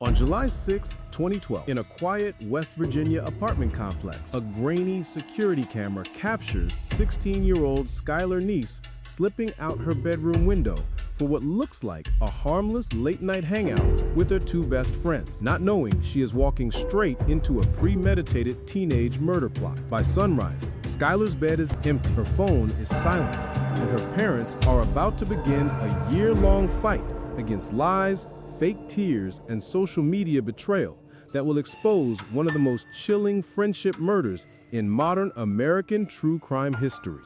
On July 6, 2012, in a quiet West Virginia apartment complex, a grainy security camera captures 16-year-old Skylar Neese slipping out her bedroom window for what looks like a harmless late-night hangout with her two best friends, not knowing she is walking straight into a premeditated teenage murder plot. By sunrise, Skylar's bed is empty, her phone is silent, and her parents are about to begin a year-long fight against lies, fake tears, and social media betrayal that will expose one of the most chilling friendship murders in modern American true crime history.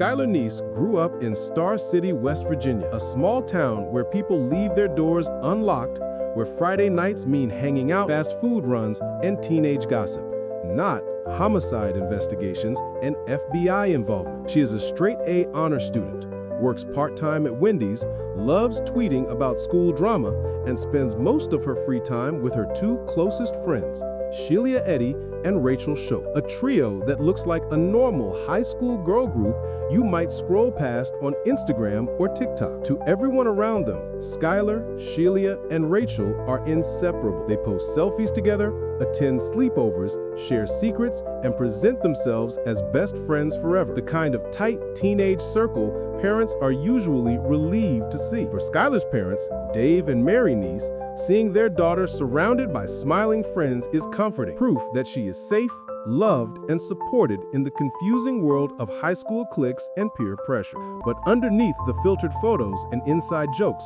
Skylar Neese grew up in Star City, West Virginia, a small town where people leave their doors unlocked, where Friday nights mean hanging out, fast food runs, and teenage gossip, not homicide investigations and FBI involvement. She is a straight-A honor student, works part-time at Wendy's, loves tweeting about school drama, and spends most of her free time with her two closest friends, Sheila Eddy and Rachel Scho, a trio that looks like a normal high school girl group you might scroll past on Instagram or TikTok. To everyone around them, Skylar, Sheila, and Rachel are inseparable. They post selfies together, attend sleepovers, share secrets, and present themselves as best friends forever, the kind of tight teenage circle parents are usually relieved to see. For Skylar's parents, Dave and Mary Neese, seeing their daughter surrounded by smiling friends is comforting, proof that she is safe, loved, and supported in the confusing world of high school cliques and peer pressure. But underneath the filtered photos and inside jokes,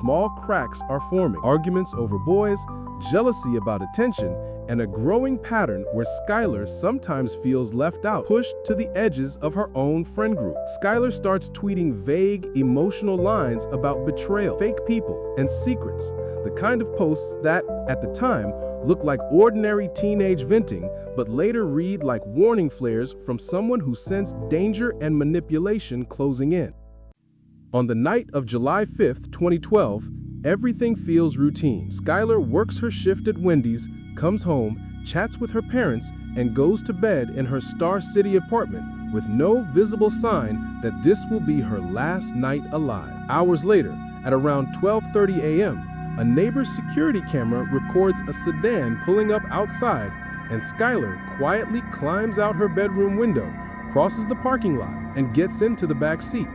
small cracks are forming. Arguments over boys, jealousy about attention, and a growing pattern where Skylar sometimes feels left out, pushed to the edges of her own friend group. Skylar starts tweeting vague, emotional lines about betrayal, fake people, and secrets, the kind of posts that, at the time, look like ordinary teenage venting, but later read like warning flares from someone who sensed danger and manipulation closing in. On the night of July 5th, 2012, everything feels routine. Skylar works her shift at Wendy's, comes home, chats with her parents, and goes to bed in her Star City apartment with no visible sign that this will be her last night alive. Hours later, at around 12:30 a.m., a neighbor's security camera records a sedan pulling up outside, and Skylar quietly climbs out her bedroom window, crosses the parking lot, and gets into the back seat.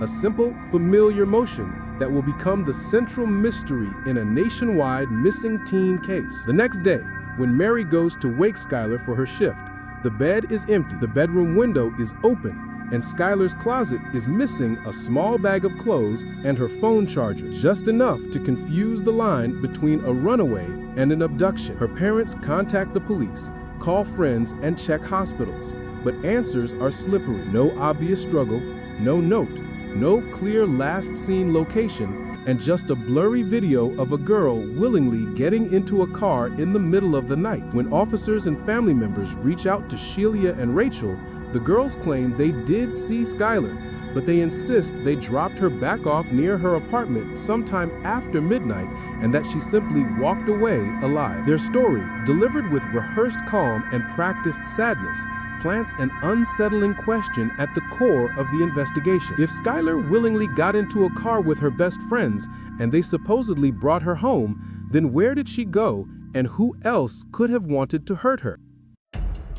A simple, familiar motion that will become the central mystery in a nationwide missing teen case. The next day, when Mary goes to wake Skylar for her shift, the bed is empty, the bedroom window is open, and Skylar's closet is missing a small bag of clothes and her phone charger, just enough to confuse the line between a runaway and an abduction. Her parents contact the police, call friends, and check hospitals, but answers are slippery. No obvious struggle, no note, no clear last seen location, and just a blurry video of a girl willingly getting into a car in the middle of the night. When officers and family members reach out to Sheila and Rachel, the girls claim they did see Skylar, but they insist they dropped her back off near her apartment sometime after midnight and that she simply walked away alive. Their story, delivered with rehearsed calm and practiced sadness, plants an unsettling question at the core of the investigation. If Skylar willingly got into a car with her best friends and they supposedly brought her home, then where did she go and who else could have wanted to hurt her?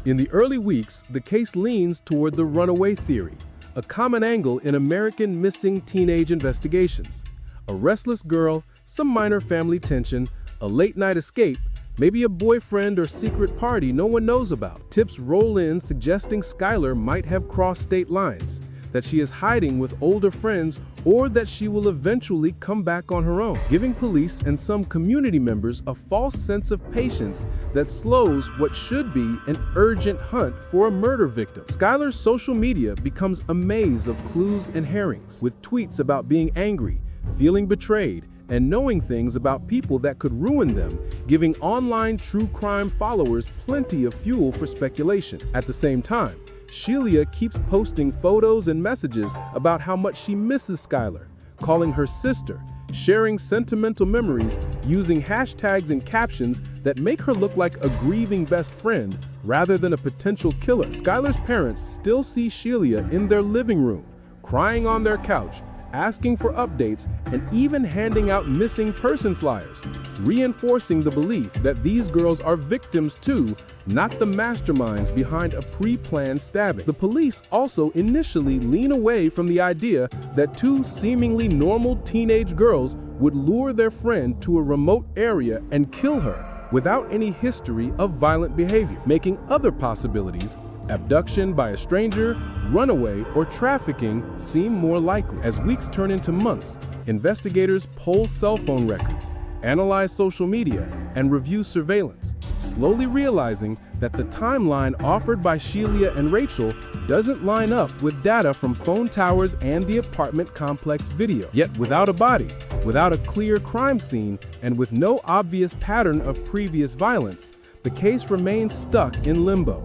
In the early weeks, the case leans toward the runaway theory, a common angle in American missing teenage investigations. A restless girl, some minor family tension, a late-night escape, maybe a boyfriend or secret party no one knows about. Tips roll in suggesting Skylar might have crossed state lines, that she is hiding with older friends, or that she will eventually come back on her own, giving police and some community members a false sense of patience that slows what should be an urgent hunt for a murder victim. Skylar's social media becomes a maze of clues and herrings, with tweets about being angry, feeling betrayed, and knowing things about people that could ruin them, giving online true crime followers plenty of fuel for speculation. At the same time, Sheila keeps posting photos and messages about how much she misses Skylar, calling her sister, sharing sentimental memories, using hashtags and captions that make her look like a grieving best friend rather than a potential killer. Skylar's parents still see Sheila in their living room, crying on their couch, asking for updates, and even handing out missing person flyers, reinforcing the belief that these girls are victims too, not the masterminds behind a pre-planned stabbing. The police also initially lean away from the idea that two seemingly normal teenage girls would lure their friend to a remote area and kill her without any history of violent behavior, making other possibilities, abduction by a stranger, runaway, or trafficking, seem more likely. As weeks turn into months, investigators poll cell phone records, analyze social media, and review surveillance, slowly realizing that the timeline offered by Sheila and Rachel doesn't line up with data from phone towers and the apartment complex video. Yet without a body, without a clear crime scene, and with no obvious pattern of previous violence, the case remains stuck in limbo.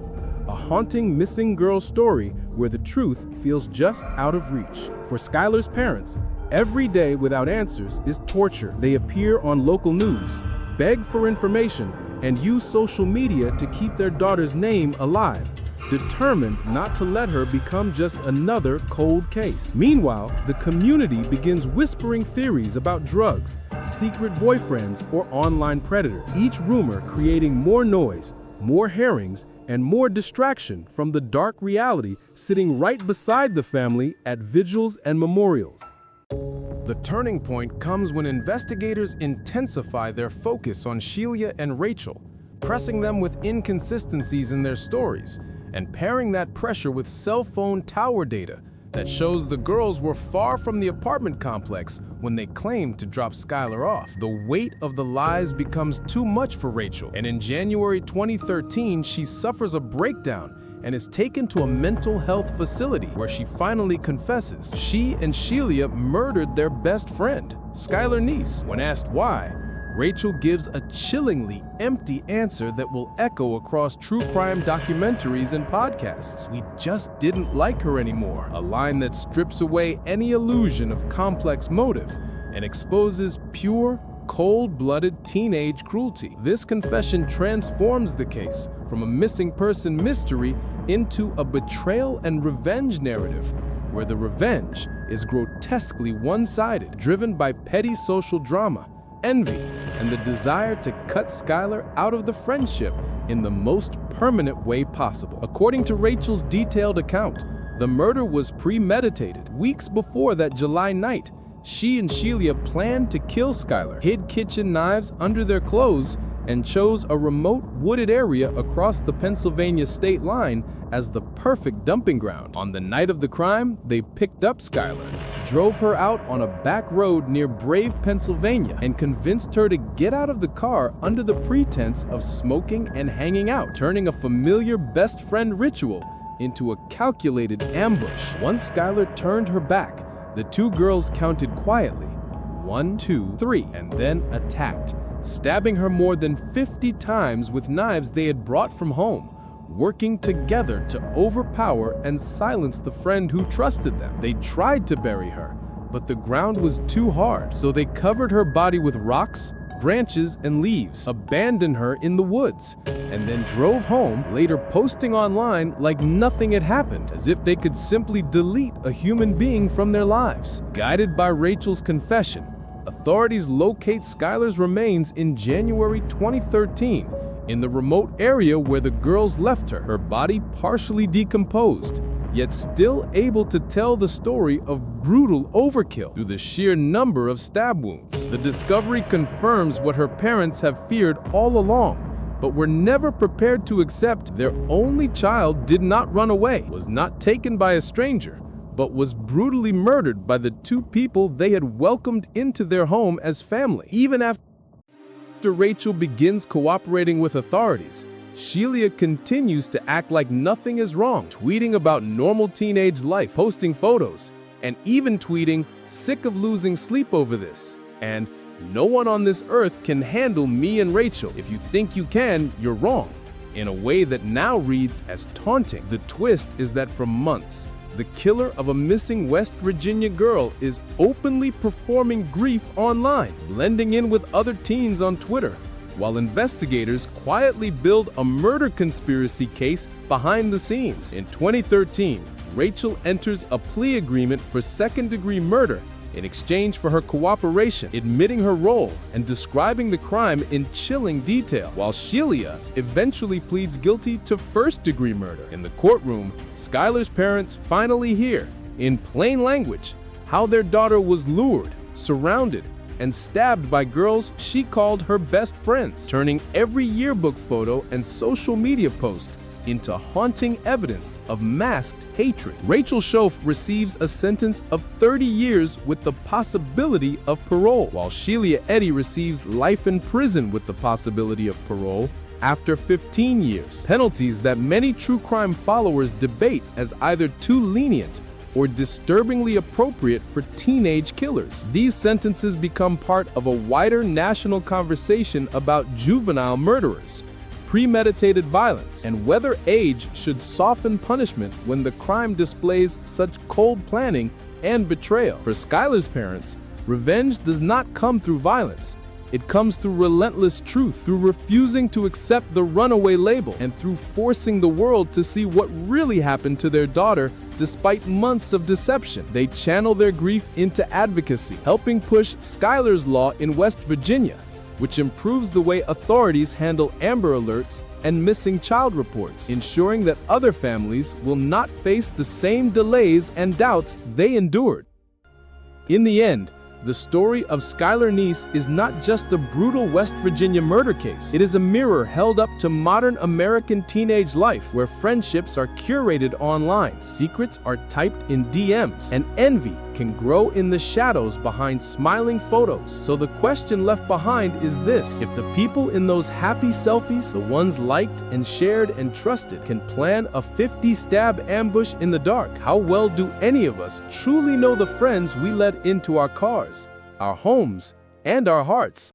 A haunting missing girl story where the truth feels just out of reach. For Skylar's parents, every day without answers is torture. They appear on local news, beg for information, and use social media to keep their daughter's name alive, determined not to let her become just another cold case. Meanwhile, the community begins whispering theories about drugs, secret boyfriends, or online predators, each rumor creating more noise, more herrings, and more distraction from the dark reality sitting right beside the family at vigils and memorials. The turning point comes when investigators intensify their focus on Sheila and Rachel, pressing them with inconsistencies in their stories, and pairing that pressure with cell phone tower data that shows the girls were far from the apartment complex when they claimed to drop Skylar off. The weight of the lies becomes too much for Rachel, and in January 2013, she suffers a breakdown and is taken to a mental health facility where she finally confesses she and Sheila murdered their best friend, Skylar Neese. When asked why, Rachel gives a chillingly empty answer that will echo across true crime documentaries and podcasts. "We just didn't like her anymore," a line that strips away any illusion of complex motive and exposes pure, cold-blooded teenage cruelty. This confession transforms the case from a missing person mystery into a betrayal and revenge narrative, where the revenge is grotesquely one-sided, driven by petty social drama, envy, and the desire to cut Skylar out of the friendship in the most permanent way possible. According to Rachel's detailed account, the murder was premeditated. Weeks before that July night, she and Sheila planned to kill Skylar, hid kitchen knives under their clothes, and chose a remote wooded area across the Pennsylvania state line as the perfect dumping ground. On the night of the crime, they picked up Skylar, drove her out on a back road near Brave, Pennsylvania, and convinced her to get out of the car under the pretense of smoking and hanging out, turning a familiar best friend ritual into a calculated ambush. Once Skylar turned her back, the two girls counted quietly, 1, 2, 3, and then attacked, stabbing her more than 50 times with knives they had brought from home, working together to overpower and silence the friend who trusted them. They tried to bury her, but the ground was too hard, so they covered her body with rocks, branches, and leaves, abandoned her in the woods, and then drove home, later posting online like nothing had happened, as if they could simply delete a human being from their lives. Guided by Rachel's confession, authorities locate Skylar's remains in January 2013 in the remote area where the girls left her, her body partially decomposed, yet still able to tell the story of brutal overkill through the sheer number of stab wounds. The discovery confirms what her parents have feared all along, but were never prepared to accept. Their only child did not run away, was not taken by a stranger, but was brutally murdered by the two people they had welcomed into their home as family. Even after Rachel begins cooperating with authorities, Sheila continues to act like nothing is wrong, tweeting about normal teenage life, posting photos, and even tweeting, "Sick of losing sleep over this," and "No one on this earth can handle me and Rachel. If you think you can, you're wrong," in a way that now reads as taunting. The twist is that for months, the killer of a missing West Virginia girl is openly performing grief online, blending in with other teens on Twitter, while investigators quietly build a murder conspiracy case behind the scenes. In 2013, Rachel enters a plea agreement for second-degree murder in exchange for her cooperation, admitting her role and describing the crime in chilling detail, while Sheila eventually pleads guilty to first-degree murder. In the courtroom, Skylar's parents finally hear, in plain language, how their daughter was lured, surrounded, and stabbed by girls she called her best friends, turning every yearbook photo and social media post into haunting evidence of masked hatred. Rachel Schoaf receives a sentence of 30 years with the possibility of parole, while Sheila Eddy receives life in prison with the possibility of parole after 15 years. Penalties that many true crime followers debate as either too lenient or disturbingly appropriate for teenage killers. These sentences become part of a wider national conversation about juvenile murderers, premeditated violence, and whether age should soften punishment when the crime displays such cold planning and betrayal. For Skylar's parents, revenge does not come through violence. It comes through relentless truth, through refusing to accept the runaway label, and through forcing the world to see what really happened to their daughter despite months of deception. They channel their grief into advocacy, helping push Skylar's Law in West Virginia, which improves the way authorities handle Amber Alerts and missing child reports, ensuring that other families will not face the same delays and doubts they endured. In the end, the story of Skylar Neese is not just a brutal West Virginia murder case. It is a mirror held up to modern American teenage life, where friendships are curated online, secrets are typed in DMs, and envy can grow in the shadows behind smiling photos. So the question left behind is this: if the people in those happy selfies, the ones liked and shared and trusted, can plan a 50-stab ambush in the dark, how well do any of us truly know the friends we let into our cars, our homes, and our hearts?